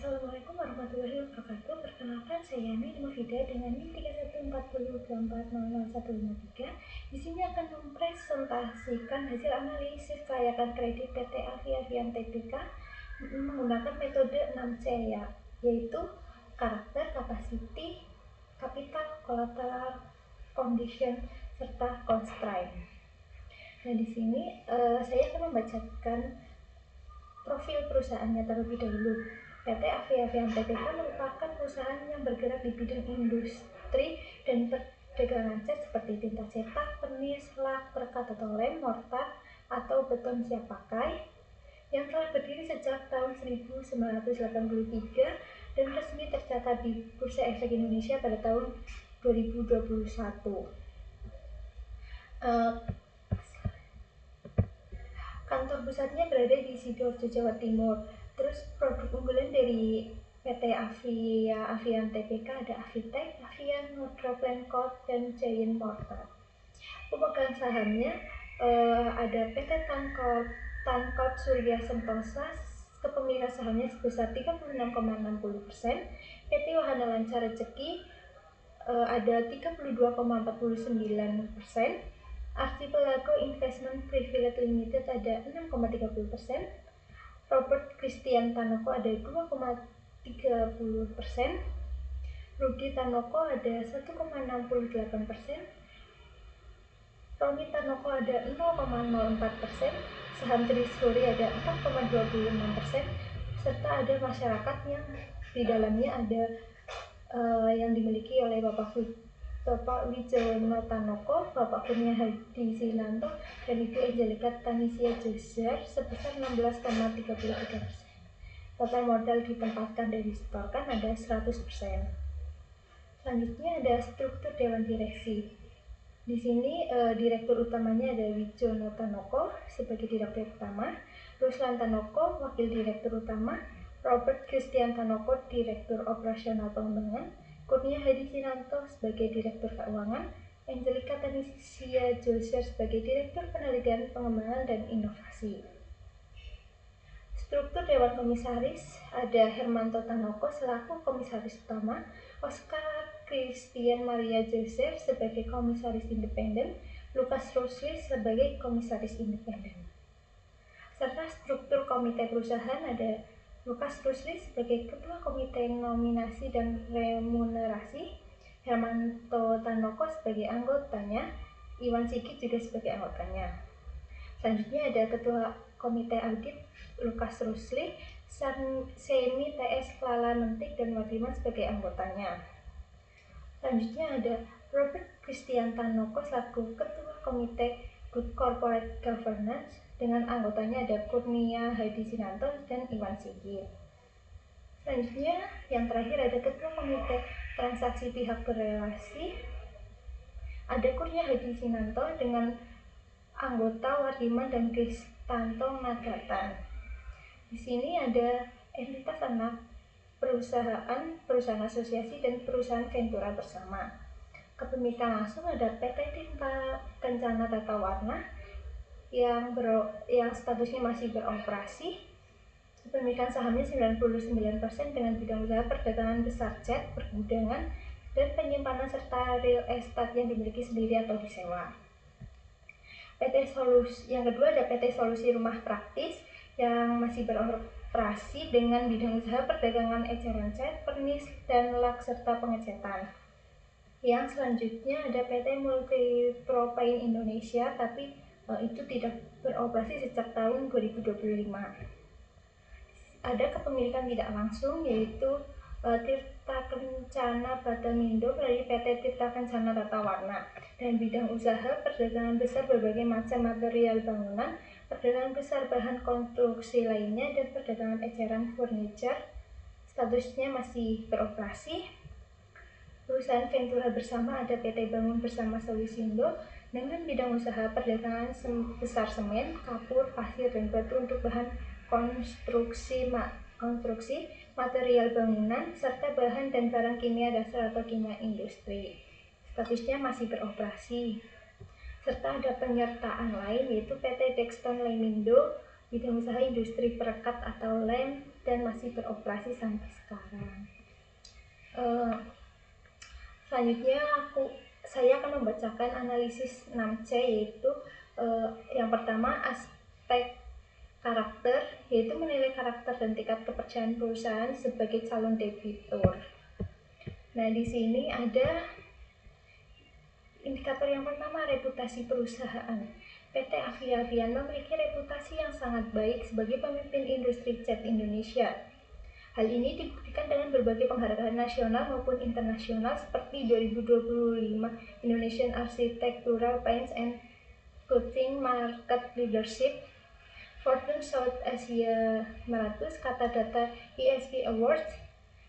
Assalamualaikum warahmatullahi wabarakatuh. Perkenalkan, saya Yani Mufida dengan NIM 314024000153. Di sini akan mempresentasikan hasil analisis kelayakan kredit PT Avi Avian Tbk menggunakan metode 6C, yaitu karakter, capacity, capital, collateral, condition, serta constraint. Nah, di sini saya akan membacakan profil perusahaannya terlebih dahulu. PT Avi Avian Tbk merupakan perusahaan yang bergerak di bidang industri dan perdagangan cat seperti tinta cetak, pernis, lak, perekat atau lem, mortar, atau beton siap pakai, yang telah berdiri sejak tahun 1983 dan resmi tercatat di Bursa Efek Indonesia pada tahun 2021. Kantor pusatnya berada di Sidoarjo, Jawa Timur. Terus produk unggulan dari PT Avian Tbk ada Avitech, Avian, Nordropen Coat, dan Giant Mortar. Pemegang sahamnya ada PT Tankot Surya Sentosa, kepemilikan sahamnya sebesar 36,60%, PT Wahana Lancar Rezeki ada 32,49%, Archipelago Investment Private Limited ada 6,30%, Robert Christian Tanoko ada 2,30%, Rudi Tanoko ada 1,68%, Roni Tanoko ada 0,04%, saham Trisuri ada 4,26%, serta ada masyarakat yang di dalamnya ada yang dimiliki oleh Bapak Wijono Tanoko, Bapak Kurnia Hadi Sinanto, dan Ibu Angelika Tanisia Joser sebesar 16,33%. Total modal ditempatkan dan disetorkan ada 100%. Selanjutnya ada struktur Dewan Direksi. Di sini direktur utamanya ada Wijono Tanoko sebagai direktur utama, Ruslan Tanoko wakil direktur utama, Robert Christian Tanoko direktur operasional pengembangan, Kurnia Hadi Sinanto sebagai direktur keuangan, Angelika Tanisia Joser sebagai direktur penelitian, pengembangan, dan inovasi. Struktur Dewan Komisaris ada Hermanto Tanoko selaku komisaris utama, Oscar Christian Maria Joser sebagai komisaris independen, Lukas Rusli sebagai komisaris independen. Serta struktur komite perusahaan ada Lukas Rusli sebagai ketua komite nominasi dan remunerasi, Hermanto Tanoko sebagai anggotanya, Iwan Sigit juga sebagai anggotanya. Selanjutnya ada ketua komite audit Lukas Rusli, Seni TS Lala Mentik dan Wadiman sebagai anggotanya. Selanjutnya ada Robert Christian Tanoko selaku ketua komite Good Corporate Governance, dengan anggotanya ada Kurnia Hadi Sinanto dan Iwan Sigit. Selanjutnya yang terakhir ada ketua komite transaksi pihak berrelasi, ada Kurnia Hadi Sinanto dengan anggota Wardiman dan Kristanto Nagatan. Di sini ada entitas anak perusahaan asosiasi, dan perusahaan ventura bersama. Kepemilikan langsung ada PT Tinta Kencana Tata Warna yang statusnya masih beroperasi. Kepemilikan sahamnya 99% dengan bidang usaha perdagangan besar cat, pergudangan, dan penyimpanan serta real estate yang dimiliki sendiri atau disewa. Yang kedua ada PT Solusi Rumah Praktis yang masih beroperasi dengan bidang usaha perdagangan eceran cat, pernis, dan lak serta pengecetan. Yang selanjutnya ada PT Multipropane Indonesia, tapi itu tidak beroperasi sejak tahun 2025. Ada kepemilikan tidak langsung yaitu Tirta Kencana Batamindo melalui PT Tirta Kencana Tata Warna, dan bidang usaha perdagangan besar berbagai macam material bangunan, perdagangan besar bahan konstruksi lainnya, dan perdagangan eceran furniture. Statusnya masih beroperasi. Perusahaan ventura bersama ada PT Bangun Bersama Solusindo dengan bidang usaha perdagangan besar semen, kapur, pasir, dan batu untuk bahan konstruksi, material bangunan, serta bahan dan barang kimia dasar atau kimia industri. Statusnya masih beroperasi. Serta ada penyertaan lain yaitu PT Dexton Lemindo, bidang usaha industri perekat atau lem, dan masih beroperasi sampai sekarang. Selanjutnya saya akan membacakan analisis 6C, yaitu yang pertama aspek karakter, yaitu menilai karakter dan tingkat kepercayaan perusahaan sebagai calon debitur. Nah, di sini ada indikator yang pertama, reputasi perusahaan. PT Avia memiliki reputasi yang sangat baik sebagai pemimpin industri cat Indonesia. Hal ini dibuktikan dengan berbagai penghargaan nasional maupun internasional seperti 2025 Indonesian Architectural Paints and Coating Market Leadership, Fortune South Asia 100 Kata Data ESG Awards,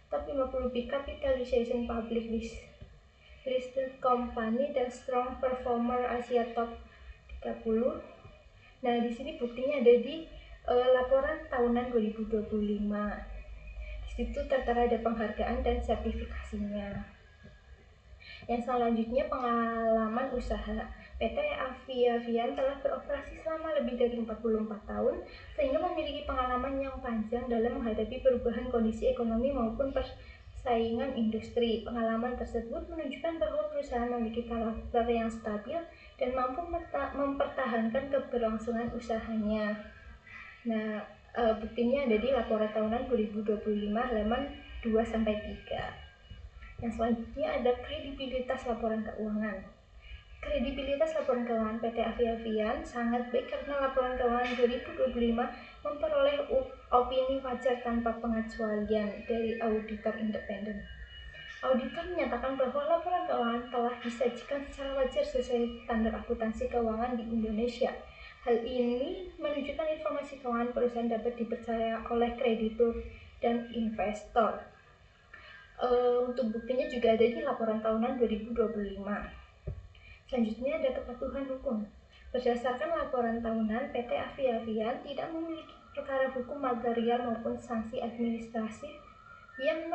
Top 50 Big Capitalization Public Listed Company, dan Strong Performer Asia Top 30. Nah, di sini buktinya ada di laporan tahunan 2025. Di situ tertera ada penghargaan dan sertifikasinya. Yang selanjutnya, pengalaman usaha. PT Avia telah beroperasi selama lebih dari 44 tahun sehingga memiliki pengalaman yang panjang dalam menghadapi perubahan kondisi ekonomi maupun persaingan industri. Pengalaman tersebut menunjukkan bahwa perusahaan memiliki karakter yang stabil dan mampu mempertahankan keberlangsungan usahanya. Nah, buktinya ada di laporan tahunan 2025 halaman 2-3. Yang selanjutnya ada kredibilitas laporan keuangan. Kredibilitas laporan keuangan PT Avia sangat baik karena laporan keuangan 2025 memperoleh opini wajar tanpa pengecualian dari auditor independen. Auditor menyatakan bahwa laporan keuangan telah disajikan secara wajar sesuai standar akuntansi keuangan di Indonesia. Hal ini menunjukkan informasi keuangan perusahaan dapat dipercaya oleh kreditur dan investor. Untuk buktinya juga ada di laporan tahunan 2025. Selanjutnya ada kepatuhan hukum. Berdasarkan laporan tahunan, PT Avia tidak memiliki perkara hukum material maupun sanksi administrasi yang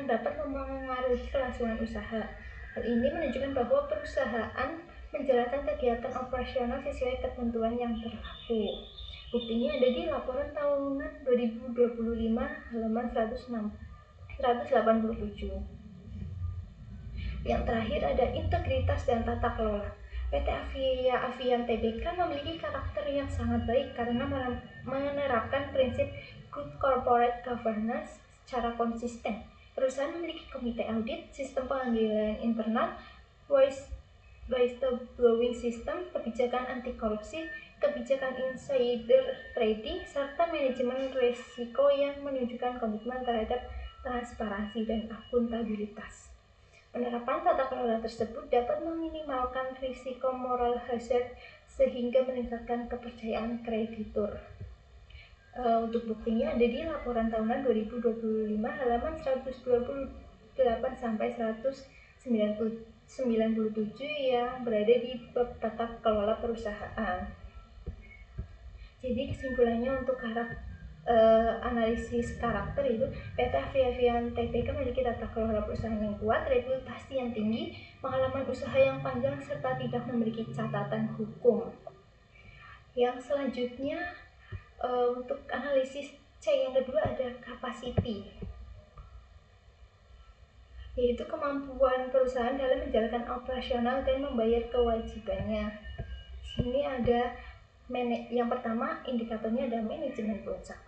dapat mempengaruhi kelangsungan usaha. Hal ini menunjukkan bahwa perusahaan menjalankan kegiatan operasional sesuai ketentuan yang berlaku. Buktinya ada di laporan tahunan 2025 halaman 187. Yang terakhir ada integritas dan tata kelola. PT Avia Tbk memiliki karakter yang sangat baik karena menerapkan prinsip good corporate governance secara konsisten. Perusahaan memiliki komite audit, sistem pemanggilan internal, whistleblowing system, kebijakan anti korupsi, kebijakan insider trading, serta manajemen risiko yang menunjukkan komitmen terhadap transparansi dan akuntabilitas. Penerapan tata kelola tersebut dapat meminimalkan risiko moral hazard sehingga meningkatkan kepercayaan kreditur. Untuk buktinya ada di laporan tahunan 2025 halaman 128-197 yang berada di bab tata kelola perusahaan. Jadi kesimpulannya untuk analisis karakter itu, PT Avia Tbk memiliki tata kelola perusahaan yang kuat, reputasi yang tinggi, pengalaman usaha yang panjang, serta tidak memiliki catatan hukum. Yang selanjutnya untuk analisis C yang kedua ada capacity, yaitu kemampuan perusahaan dalam menjalankan operasional dan membayar kewajibannya. Sini ada yang pertama, indikatornya ada manajemen puncak.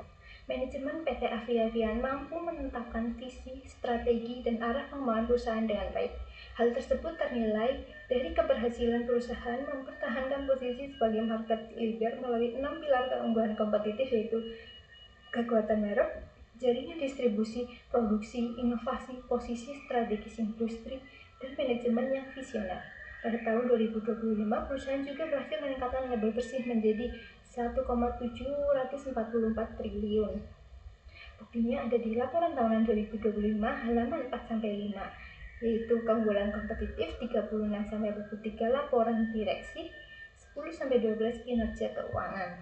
Manajemen PT Avia mampu menetapkan visi, strategi, dan arah pengembangan perusahaan dengan baik. Hal tersebut ternilai dari keberhasilan perusahaan mempertahankan posisi sebagai market leader melalui 6 pilar keunggulan kompetitif, yaitu kekuatan merek, jaringan distribusi, produksi, inovasi, posisi strategis industri, dan manajemen yang visioner. Pada tahun 2025, perusahaan juga berhasil meningkatkan laba bersih menjadi 1,744 triliun. Buktinya ada di laporan tahunan 2025 halaman 4-5, yaitu keunggulan kompetitif 36-43, laporan direksi 10-12, kinerja keuangan.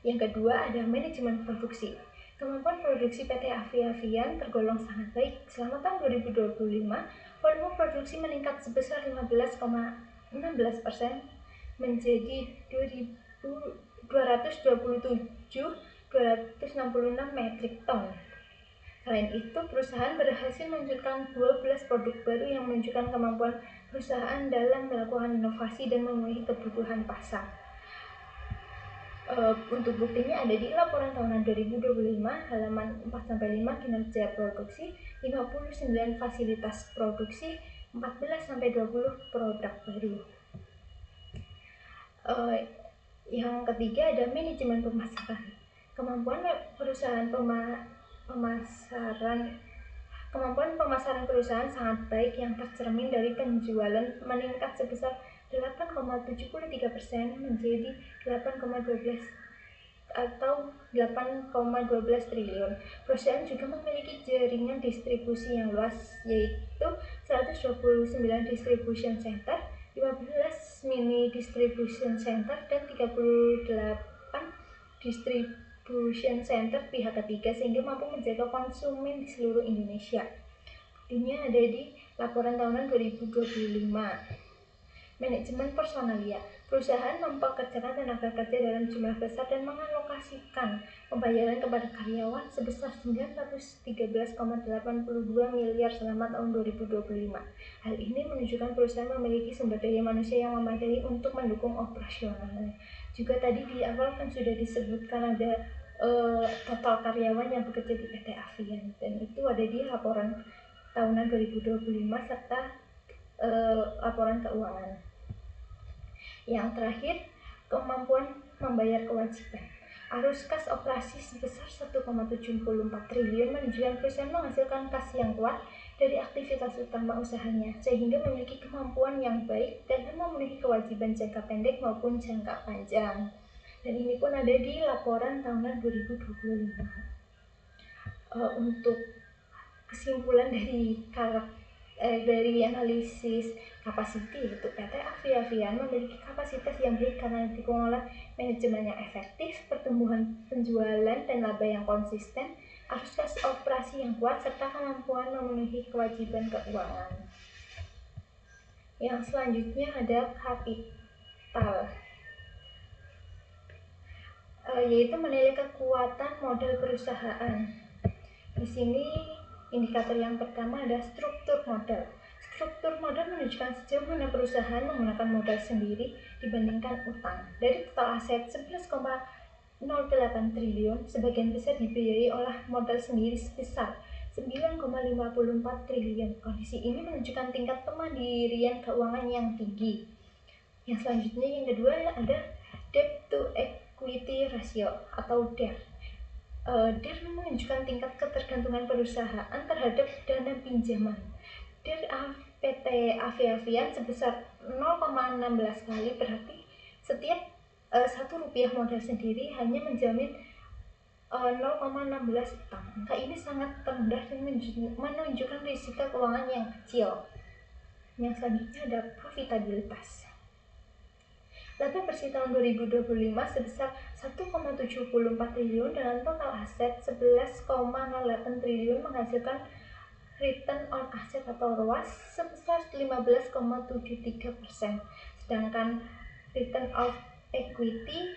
Yang kedua ada manajemen produksi. Kemampuan produksi PT Avia tergolong sangat baik. Selama tahun 2025, volume produksi meningkat sebesar 15,16% menjadi 227,2 266 metrik ton. Selain itu, perusahaan berhasil meluncurkan 12 produk baru yang menunjukkan kemampuan perusahaan dalam melakukan inovasi dan memenuhi kebutuhan pasar. Untuk buktinya ada di laporan tahunan 2025 halaman 4-5 kinerja produksi, 59 fasilitas produksi, 14-20 produk baru. Yang ketiga ada manajemen pemasaran. Kemampuan pemasaran perusahaan sangat baik yang tercermin dari penjualan meningkat sebesar 8,73% menjadi 8,12 triliun. Perusahaan juga memiliki jaringan distribusi yang luas, yaitu 129 distribution center, 15 mini distribution center, dan 38 distribution center pihak ketiga sehingga mampu menjaga konsumen di seluruh Indonesia. Ini ada di laporan tahunan 2025. Manajemen personalia. Perusahaan mempekerjakan tenaga kerja dalam jumlah besar dan mengalokasikan pembayaran kepada karyawan sebesar 913,82 miliar selama tahun 2025. Hal ini menunjukkan perusahaan memiliki sumber daya manusia yang memadai untuk mendukung operasionalnya. Juga tadi di awal kan sudah disebutkan ada total karyawan yang bekerja di PT Avian, dan itu ada di laporan tahunan 2025 serta laporan keuangan. Yang terakhir, kemampuan membayar kewajiban. Arus kas operasi sebesar 1,74 triliun menunjukkan perusahaan menghasilkan kas yang kuat dari aktivitas utama usahanya, sehingga memiliki kemampuan yang baik dan memenuhi kewajiban jangka pendek maupun jangka panjang. Dan ini pun ada di laporan tahunan 2025. Untuk kesimpulan dari analisis kapasiti, yaitu PT Avian memiliki kapasitas yang baik karena dikelola manajemen yang efektif, pertumbuhan penjualan dan laba yang konsisten, arus kas operasi yang kuat, serta kemampuan memenuhi kewajiban keuangan. Yang selanjutnya ada kapital, yaitu menilai kekuatan modal perusahaan. Di sini indikator yang pertama ada struktur modal. Struktur modal menunjukkan sejauh mana perusahaan menggunakan modal sendiri dibandingkan utang. Dari total aset 11,08 triliun, sebagian besar dibiayai oleh modal sendiri sebesar 9,54 triliun. Kondisi ini menunjukkan tingkat kemandirian keuangan yang tinggi. Yang selanjutnya yang kedua ada debt to equity ratio atau DER. DER menunjukkan tingkat ketergantungan perusahaan terhadap dana pinjaman. DER PT Avian sebesar 0,16 kali, berarti setiap Rp1 modal sendiri hanya menjamin 0,16 utang. Angka ini sangat rendah dan menunjukkan risiko keuangan yang kecil. Yang selanjutnya ada profitabilitas. Laba bersih tahun 2025 sebesar 1,74 triliun dengan total aset 11,08 triliun menghasilkan return on asset atau ROAS sebesar 15,73%, sedangkan return of equity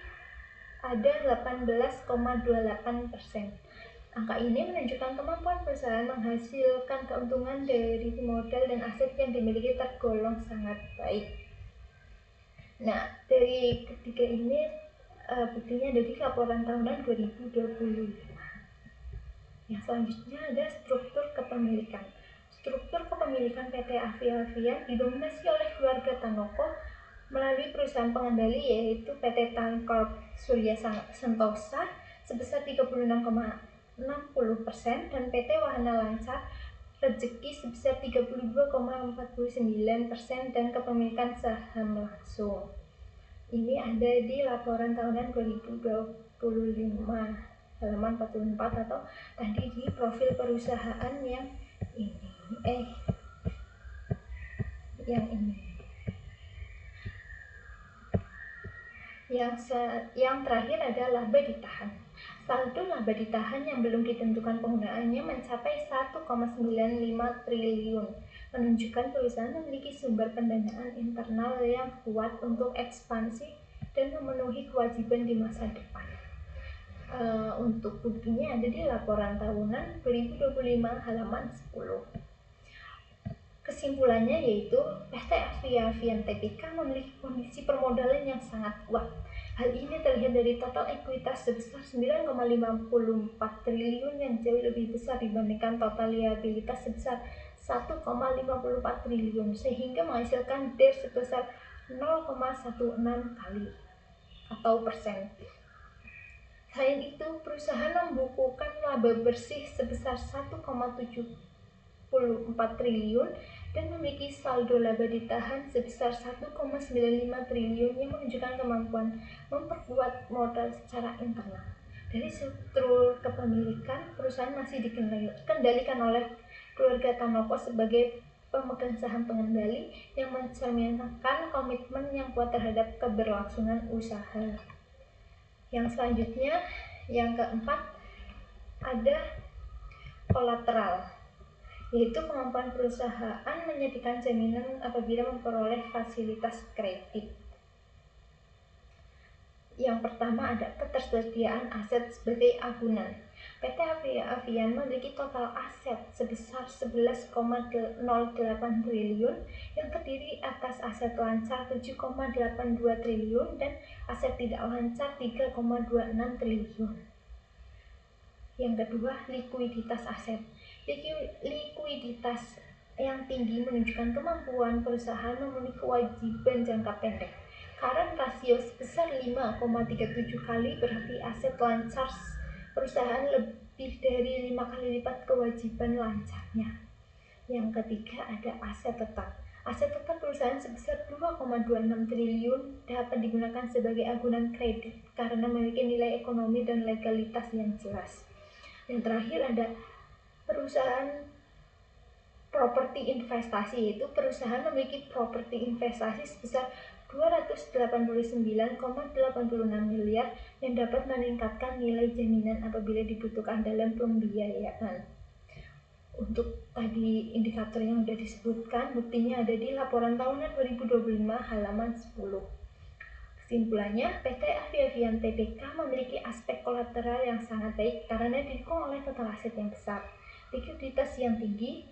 ada 18,28%. Angka ini menunjukkan kemampuan perusahaan menghasilkan keuntungan dari modal dan aset yang dimiliki tergolong sangat baik. Nah, dari ketiga ini buktinya dari laporan tahunan 2025. Yang selanjutnya ada struktur kepemilikan. Struktur kepemilikan PT Avian didominasi oleh keluarga Tanoko melalui perusahaan pengendali, yaitu PT Tancorp Surya Sentosa sebesar 36,60% dan PT Wahana Lancar Rezeki sebesar 32,49% dan kepemilikan saham langsung. Ini ada di laporan tahunan 2025 halaman 44 atau tadi di profil perusahaan yang ini. Yang terakhir adalah laba ditahan. Saldo laba ditahan yang belum ditentukan penggunaannya mencapai 1,95 triliun, menunjukkan perusahaan memiliki sumber pendanaan internal yang kuat untuk ekspansi dan memenuhi kewajiban di masa depan. Untuk buktinya ada di laporan tahunan 2025 halaman 10. Kesimpulannya yaitu PT Avian Tbk memiliki kondisi permodalan yang sangat kuat. Hal ini terlihat dari total ekuitas sebesar 9,54 triliun yang jauh lebih besar dibandingkan total liabilitas sebesar 1,54 triliun sehingga menghasilkan DER sebesar 0,16 kali atau persen. Selain itu, perusahaan membukukan laba bersih sebesar 1,74 triliun dan memiliki saldo laba ditahan sebesar 1,95 triliun yang menunjukkan kemampuan memperkuat modal secara internal. Dari struktur kepemilikan, perusahaan masih dikendalikan oleh keluarga Tanoko sebagai pemegang saham pengendali yang mencerminkan komitmen yang kuat terhadap keberlangsungan usaha. Yang selanjutnya, yang keempat, ada kolateral, yaitu kemampuan perusahaan menyediakan jaminan apabila memperoleh fasilitas kredit. Yang pertama ada ketersediaan aset sebagai agunan. PT Avian memiliki total aset sebesar 11,08 triliun yang terdiri atas aset lancar 7,82 triliun dan aset tidak lancar 3,26 triliun. Yang kedua, likuiditas aset. Likuiditas yang tinggi menunjukkan kemampuan perusahaan memenuhi kewajiban jangka pendek. Current rasio sebesar 5,37 kali berarti aset lancar perusahaan lebih dari 5 kali lipat kewajiban lancarnya. Yang ketiga ada aset tetap. Aset tetap perusahaan sebesar 2,26 triliun dapat digunakan sebagai agunan kredit karena memiliki nilai ekonomi dan legalitas yang jelas. Yang terakhir ada perusahaan properti investasi, yaitu perusahaan memiliki properti investasi sebesar 289,86 miliar yang dapat meningkatkan nilai jaminan apabila dibutuhkan dalam pembiayaan. Untuk tadi indikator yang sudah disebutkan, buktinya ada di laporan tahunan 2025 halaman 10. Kesimpulannya, PT Avian Tbk memiliki aspek kolateral yang sangat baik karena didukung oleh total aset yang besar, likuiditas yang tinggi,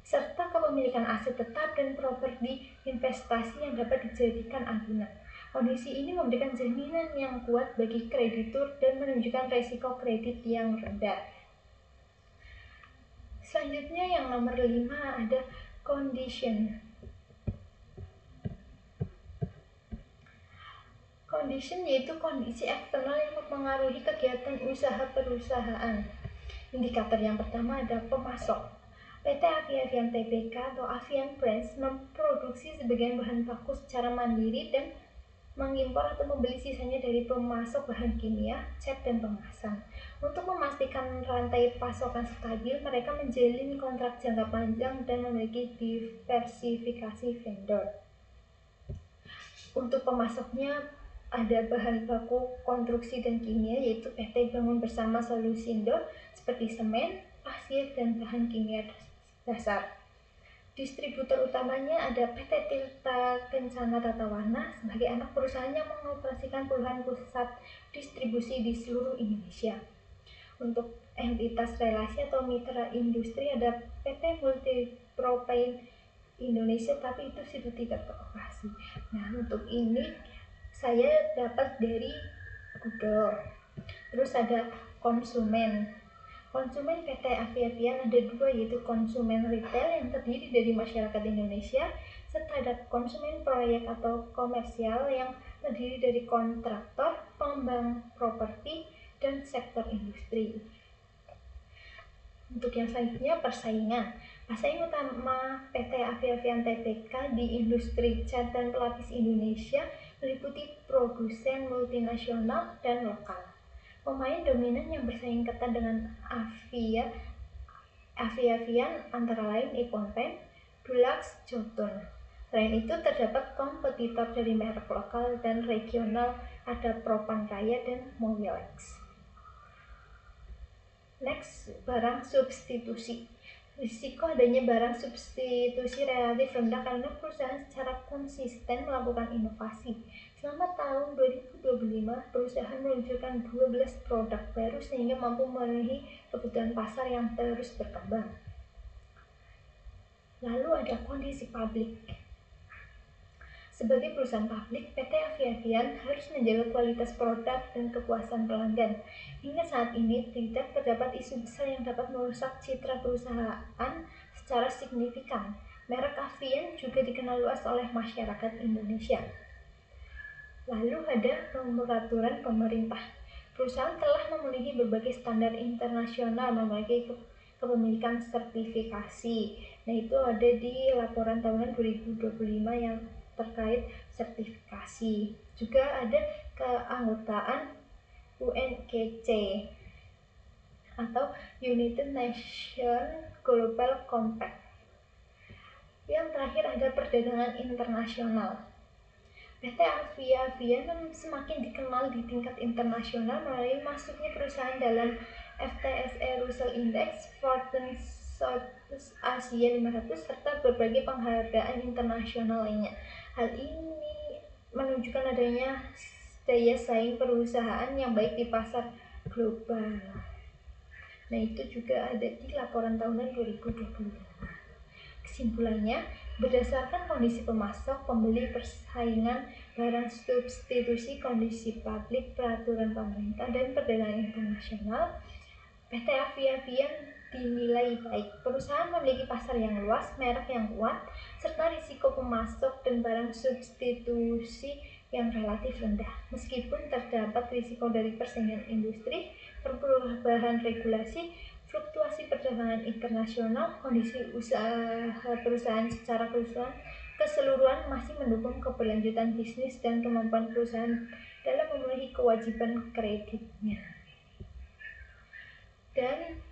serta kepemilikan aset tetap dan properti investasi yang dapat dijadikan agunan. Kondisi ini memberikan jaminan yang kuat bagi kreditur dan menunjukkan resiko kredit yang rendah. Selanjutnya yang nomor 5 ada condition. Condition yaitu kondisi eksternal yang mempengaruhi kegiatan usaha perusahaan. Indikator yang pertama ada pemasok. PT Avian Tbk atau Avian Brands memproduksi sebagian bahan baku secara mandiri dan mengimpor atau membeli sisanya dari pemasok bahan kimia, cat, dan pemasan. Untuk memastikan rantai pasokan stabil, mereka menjalin kontrak jangka panjang dan memiliki diversifikasi vendor. Untuk pemasoknya ada bahan baku konstruksi dan kimia, yaitu PT Bangun Bersama Solusindo seperti semen, pasir, dan bahan kimia dasar. Distributor utamanya ada PT Tirta Kencana Tata Warna sebagai anak perusahaan yang mengoperasikan puluhan pusat distribusi di seluruh Indonesia. Untuk entitas relasi atau mitra industri ada PT Multipropane Indonesia, tapi itu sudah tidak beroperasi. Nah, untuk ini saya dapat dari Google. Terus ada konsumen. Konsumen PT Avian ada dua, yaitu konsumen retail yang terdiri dari masyarakat Indonesia, serta ada konsumen proyek atau komersial yang terdiri dari kontraktor, pengembang properti, dan sektor industri. Untuk yang selanjutnya persaingan. Pesaing utama PT Avian Tbk di industri cat dan pelapis Indonesia meliputi produsen multinasional dan lokal. Pemain dominan yang bersaing ketat dengan Avian antara lain Nippon Paint, Dulux, Jotun. Selain itu terdapat kompetitor dari merek lokal dan regional, ada Propan Raya dan Mobilex. Next, barang substitusi. Risiko adanya barang substitusi relatif rendah karena perusahaan secara konsisten melakukan inovasi Selama tahun 2025, perusahaan meluncurkan 12 produk baru sehingga mampu memenuhi kebutuhan pasar yang terus berkembang. Lalu ada kondisi publik. Sebagai perusahaan publik, PT Aviavian harus menjaga kualitas produk dan kepuasan pelanggan. Hingga saat ini tidak terdapat isu besar yang dapat merusak citra perusahaan secara signifikan. Merek Avian juga dikenal luas oleh masyarakat Indonesia. Lalu ada peraturan pemerintah. Perusahaan telah memenuhi berbagai standar internasional memiliki kepemilikan sertifikasi. Nah, itu ada di laporan tahunan 2025 yang terkait sertifikasi. Juga ada keanggotaan UNGC atau United Nations Global Compact. Yang terakhir ada perdagangan internasional. PT Aviavian semakin dikenal di tingkat internasional melalui masuknya perusahaan dalam FTSE Russell Index, Fortune Southeast Asia 500, serta berbagai penghargaan internasional lainnya. Hal ini menunjukkan adanya daya saing perusahaan yang baik di pasar global. Nah, itu juga ada di laporan tahunan 2025. Kesimpulannya, berdasarkan kondisi pemasok, pembeli, persaingan, barang substitusi, kondisi publik, peraturan pemerintah, dan perdagangan internasional, PT Aviavian dinilai baik. Perusahaan memiliki pasar yang luas, merek yang kuat, serta risiko pemasok dan barang substitusi yang relatif rendah. Meskipun terdapat risiko dari persaingan industri, perubahan regulasi, fluktuasi perdagangan internasional, kondisi usaha perusahaan secara keseluruhan masih mendukung keberlanjutan bisnis dan kemampuan perusahaan dalam memenuhi kewajiban kreditnya. Dan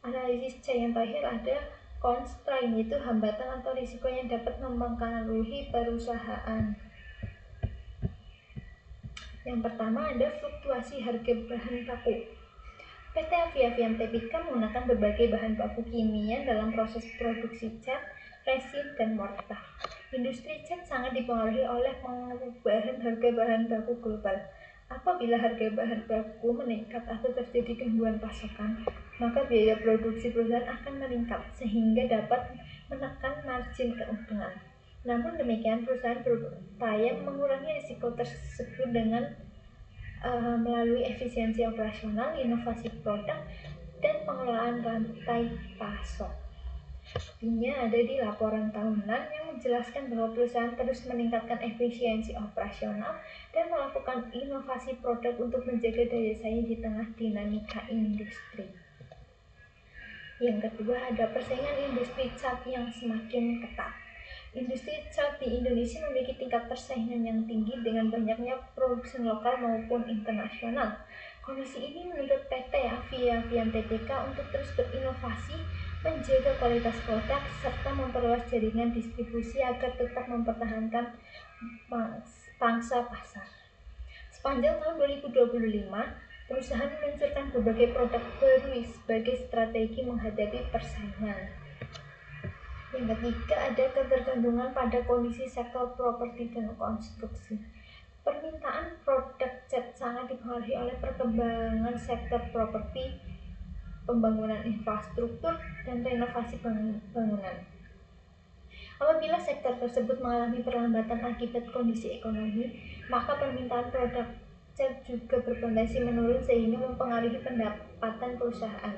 analisis C yang terakhir ada constraint, yaitu hambatan atau risiko yang dapat mempengaruhi perusahaan. Yang pertama ada fluktuasi harga bahan baku. PT Aviavian Tbk menggunakan berbagai bahan baku kimia dalam proses produksi cat, resin, dan mortar. Industri cat sangat dipengaruhi oleh perubahan harga bahan baku global. Apabila harga bahan baku meningkat atau terjadi gangguan pasokan, maka biaya produksi perusahaan akan meningkat sehingga dapat menekan margin keuntungan. Namun demikian, perusahaan berupaya mengurangi risiko tersebut dengan melalui efisiensi operasional, inovasi produk, dan pengelolaan rantai pasok. Ini ada di laporan tahunan yang menjelaskan bahwa perusahaan terus meningkatkan efisiensi operasional dan melakukan inovasi produk untuk menjaga daya saing di tengah dinamika industri. Yang kedua ada persaingan industri cat yang semakin ketat. Industri cat di Indonesia memiliki tingkat persaingan yang tinggi dengan banyaknya produsen lokal maupun internasional. Kondisi ini menuntut PT Aviavian Tbk untuk terus berinovasi, menjaga kualitas produk, serta memperluas jaringan distribusi agar tetap mempertahankan pangsa pasar. Sepanjang tahun 2025, perusahaan meluncurkan berbagai produk baru sebagai strategi menghadapi persaingan. Yang ketiga ada ketergantungan pada kondisi sektor properti dan konstruksi. Permintaan produk cat sangat dipengaruhi oleh perkembangan sektor properti, pembangunan infrastruktur, dan renovasi bangunan. Apabila sektor tersebut mengalami perlambatan akibat kondisi ekonomi, maka permintaan produk cat juga berpotensi menurun sehingga mempengaruhi pendapatan perusahaan.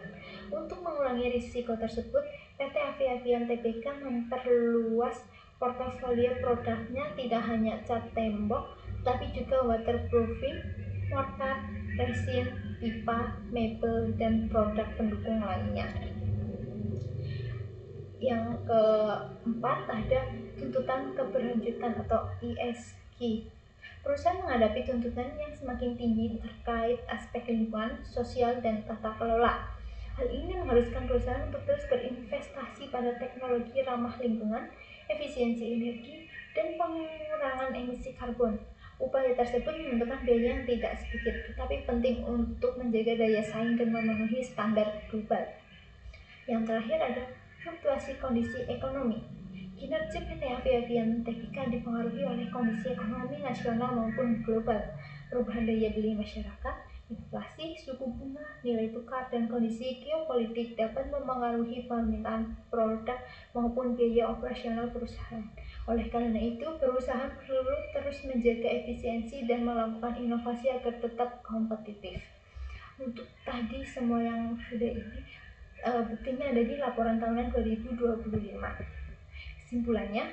Untuk mengurangi risiko tersebut, PT Aviavian Tbk memperluas portofolio produknya tidak hanya cat tembok, tapi juga waterproofing, mortar, resin, pipa, mebel, dan produk pendukung lainnya. Yang keempat ada tuntutan keberlanjutan atau ESG. Perusahaan menghadapi tuntutan yang semakin tinggi terkait aspek lingkungan, sosial, dan tata kelola. Hal ini mengharuskan perusahaan untuk terus berinvestasi pada teknologi ramah lingkungan, efisiensi energi, dan pengurangan emisi karbon. Upaya tersebut membutuhkan biaya yang tidak sedikit, tetapi penting untuk menjaga daya saing dan memenuhi standar global. Yang terakhir ada fluktuasi kondisi ekonomi. Kinerja PT Aviavian Tbk dipengaruhi oleh kondisi ekonomi nasional maupun global, perubahan daya beli masyarakat, inflasi, suku bunga, nilai tukar, dan kondisi geopolitik dapat mempengaruhi permintaan produk maupun biaya operasional perusahaan. Oleh karena itu, perusahaan perlu terus menjaga efisiensi dan melakukan inovasi agar tetap kompetitif. Untuk tadi semua yang sudah ini, buktinya ada di laporan tahunan 2025. Kesimpulannya,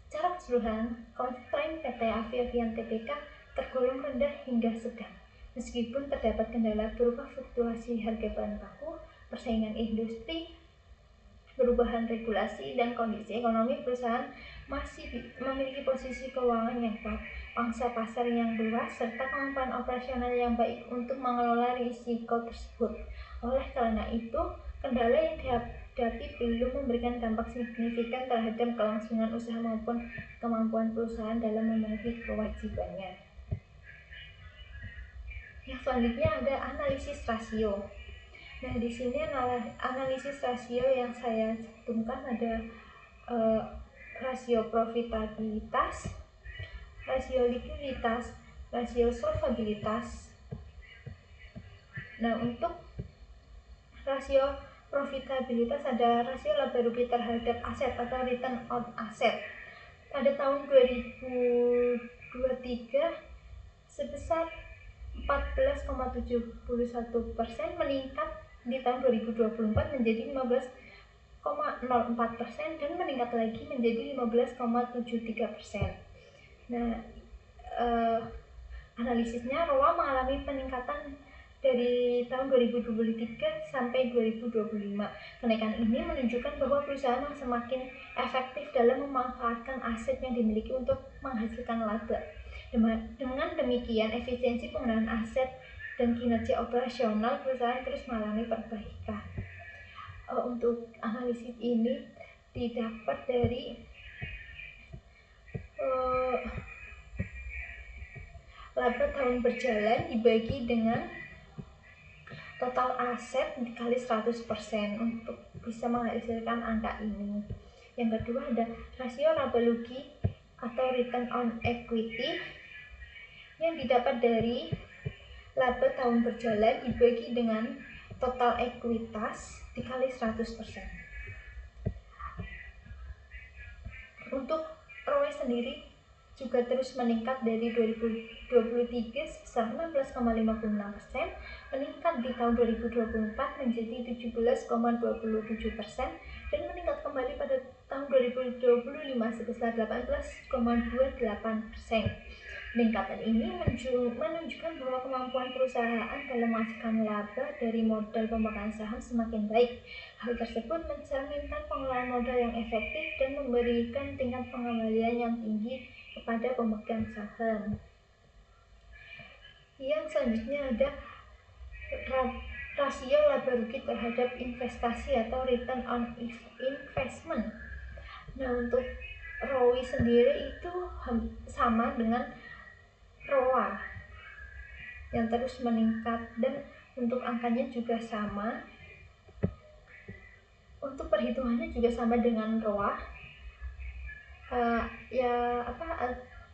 secara keseluruhan, konstrain PT Aviavian Tbk tergolong rendah hingga sedang. Meskipun terdapat kendala berupa fluktuasi harga bahan baku, persaingan industri, perubahan regulasi, dan kondisi ekonomi, perusahaan masih memiliki posisi keuangan yang kuat, pangsa pasar yang luas, serta kemampuan operasional yang baik untuk mengelola risiko tersebut. Oleh karena itu, kendala yang dihadapi belum memberikan dampak signifikan terhadap kelangsungan usaha maupun kemampuan perusahaan dalam memenuhi kewajibannya. Yang selanjutnya ada analisis rasio. Nah, di sini analisis rasio yang saya cantumkan ada rasio profitabilitas, rasio likuiditas, rasio solvabilitas. Nah, untuk rasio profitabilitas ada rasio laba rugi terhadap aset atau return on asset. Pada tahun 2023 sebesar 14,71%, meningkat di tahun 2024 menjadi 15,04% dan meningkat lagi menjadi 15,73%. Nah, analisisnya ROA mengalami peningkatan dari tahun 2023 sampai 2025. Kenaikan ini menunjukkan bahwa perusahaan semakin efektif dalam memanfaatkan aset yang dimiliki untuk menghasilkan laba. Dengan demikian, efisiensi penggunaan aset dan kinerja operasional perusahaan terus mengalami perbaikan. Untuk analisis ini didapat dari laba tahun berjalan dibagi dengan total aset dikali 100% untuk bisa menghasilkan angka ini. Yang kedua ada rasio laba rugi atau return on equity yang didapat dari laba tahun berjalan dibagi dengan total ekuitas dikali 100%. Untuk ROE sendiri juga terus meningkat dari 2023 sebesar 16,56%, meningkat di tahun 2024 menjadi 17,27% dan meningkat kembali pada tahun 2025 sebesar 18,28%. Peningkatan ini menunjukkan bahwa kemampuan perusahaan dalam menghasilkan laba dari modal pemegang saham semakin baik. Hal tersebut mencerminkan pengelolaan modal yang efektif dan memberikan tingkat pengembalian yang tinggi kepada pemegang saham. Yang selanjutnya ada rasio laba rugi terhadap investasi atau return on investment. Nah, untuk ROI sendiri itu sama dengan ROA yang terus meningkat dan untuk angkanya juga sama. Untuk perhitungannya juga sama dengan ROA.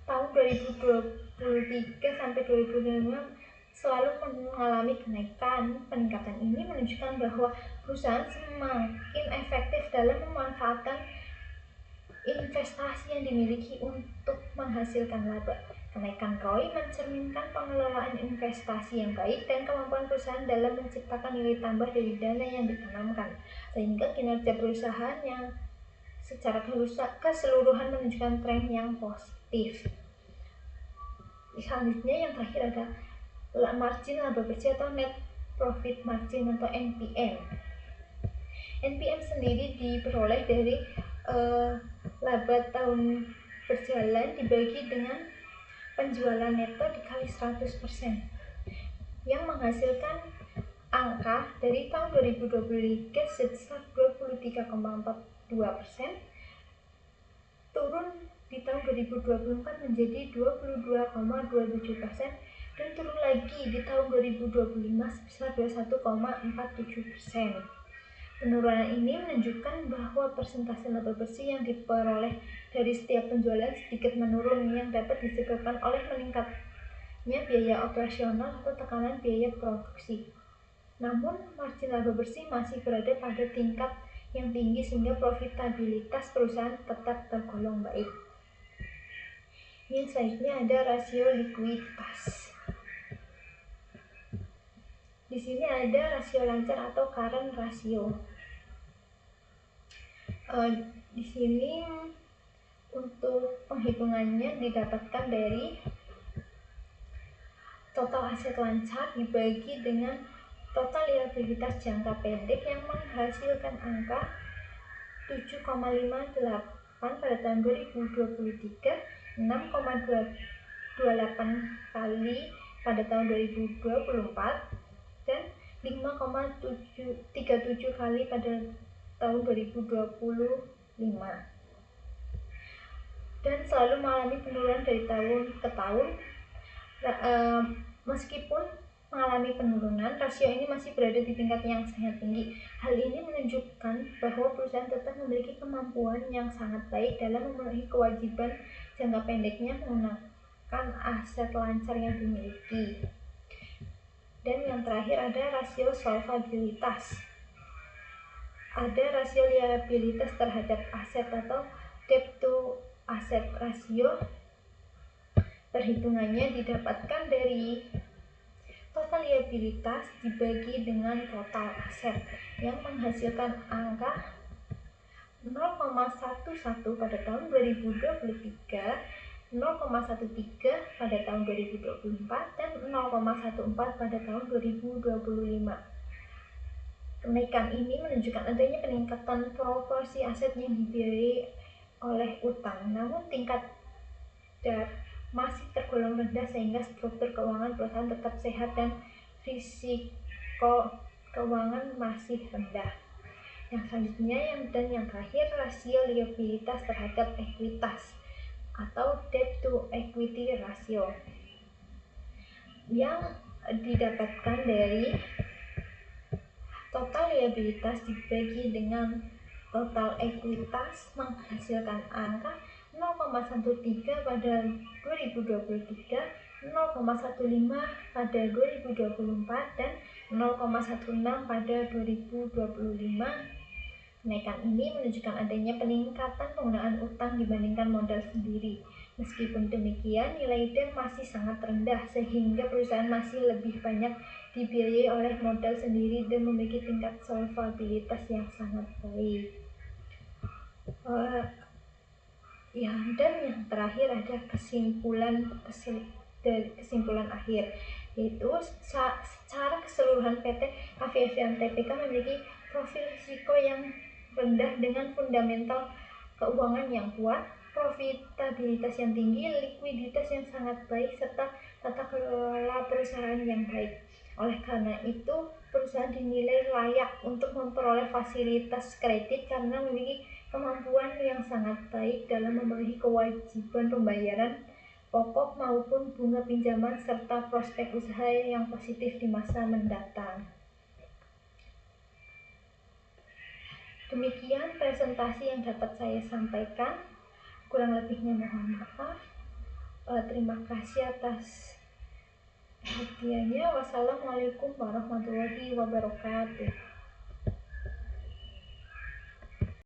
Tahun 2023 sampai 2025 selalu mengalami kenaikan. Peningkatan ini menunjukkan bahwa perusahaan semakin efektif dalam memanfaatkan investasi yang dimiliki untuk menghasilkan laba. Kenaikan ROI mencerminkan pengelolaan investasi yang baik dan kemampuan perusahaan dalam menciptakan nilai tambah dari dana yang ditanamkan, sehingga kinerja perusahaan yang secara keseluruhan menunjukkan tren yang positif. Selanjutnya yang terakhir ada margin laba bersih atau net profit margin atau NPM. NPM sendiri diperoleh dari laba tahun berjalan dibagi dengan penjualan neto dikali 100% yang menghasilkan angka dari tahun 2023 sebesar 23,42%, turun di tahun 2024 menjadi 22,27% dan turun lagi di tahun 2025 sebesar 21,47%. Penurunan ini menunjukkan bahwa persentase laba bersih yang diperoleh dari setiap penjualan sedikit menurun, yang dapat disebabkan oleh meningkatnya biaya operasional atau tekanan biaya produksi. Namun, margin laba bersih masih berada pada tingkat yang tinggi sehingga profitabilitas perusahaan tetap tergolong baik. Ini selanjutnya ada rasio likuiditas. Di sini ada rasio lancar atau current ratio. Di sini untuk penghitungannya didapatkan dari total aset lancar dibagi dengan total liabilitas jangka pendek yang menghasilkan angka 7,58 pada tahun 2023, 6,28 kali pada tahun 2024, dan 5,37 kali pada tahun 2025, dan selalu mengalami penurunan dari tahun ke tahun. Meskipun mengalami penurunan, rasio ini masih berada di tingkat yang sangat tinggi. Hal ini menunjukkan bahwa perusahaan tetap memiliki kemampuan yang sangat baik dalam memenuhi kewajiban jangka pendeknya menggunakan aset lancar yang dimiliki. Dan yang terakhir ada rasio solvabilitas. Ada rasio liabilitas terhadap aset atau debt to asset ratio. Perhitungannya didapatkan dari total liabilitas dibagi dengan total aset yang menghasilkan angka 0,11 pada tahun 2023, 0,13 pada tahun 2024, dan 0,14 pada tahun 2025. Kenaikan ini menunjukkan adanya peningkatan proporsi aset yang dibiayai oleh utang, namun tingkat DAR masih tergolong rendah sehingga struktur keuangan perusahaan tetap sehat dan risiko keuangan masih rendah. Yang selanjutnya yang terakhir rasio liabilitas terhadap ekuitas atau debt to equity ratio yang didapatkan dari total liabilitas dibagi dengan total ekuitas menghasilkan angka 0,13 pada 2023, 0,15 pada 2024, dan 0,16 pada 2025. Kenaikan ini menunjukkan adanya peningkatan penggunaan utang dibandingkan modal sendiri. Meskipun demikian, nilai DAR masih sangat rendah sehingga perusahaan masih lebih banyak dibiayai oleh modal sendiri dan memiliki tingkat solvabilitas yang sangat baik. Dan yang terakhir ada kesimpulan akhir, yaitu secara keseluruhan PT Aviation Tbk memiliki profil risiko yang rendah dengan fundamental keuangan yang kuat, profitabilitas yang tinggi, likuiditas yang sangat baik, serta tata kelola perusahaan yang baik. Oleh karena itu, perusahaan dinilai layak untuk memperoleh fasilitas kredit karena memiliki kemampuan yang sangat baik dalam memenuhi kewajiban pembayaran pokok maupun bunga pinjaman serta prospek usaha yang positif di masa mendatang. Demikian presentasi yang dapat saya sampaikan. Kurang lebihnya mohon maaf. Terima kasih atas perhatiannya. Wassalamualaikum warahmatullahi wabarakatuh.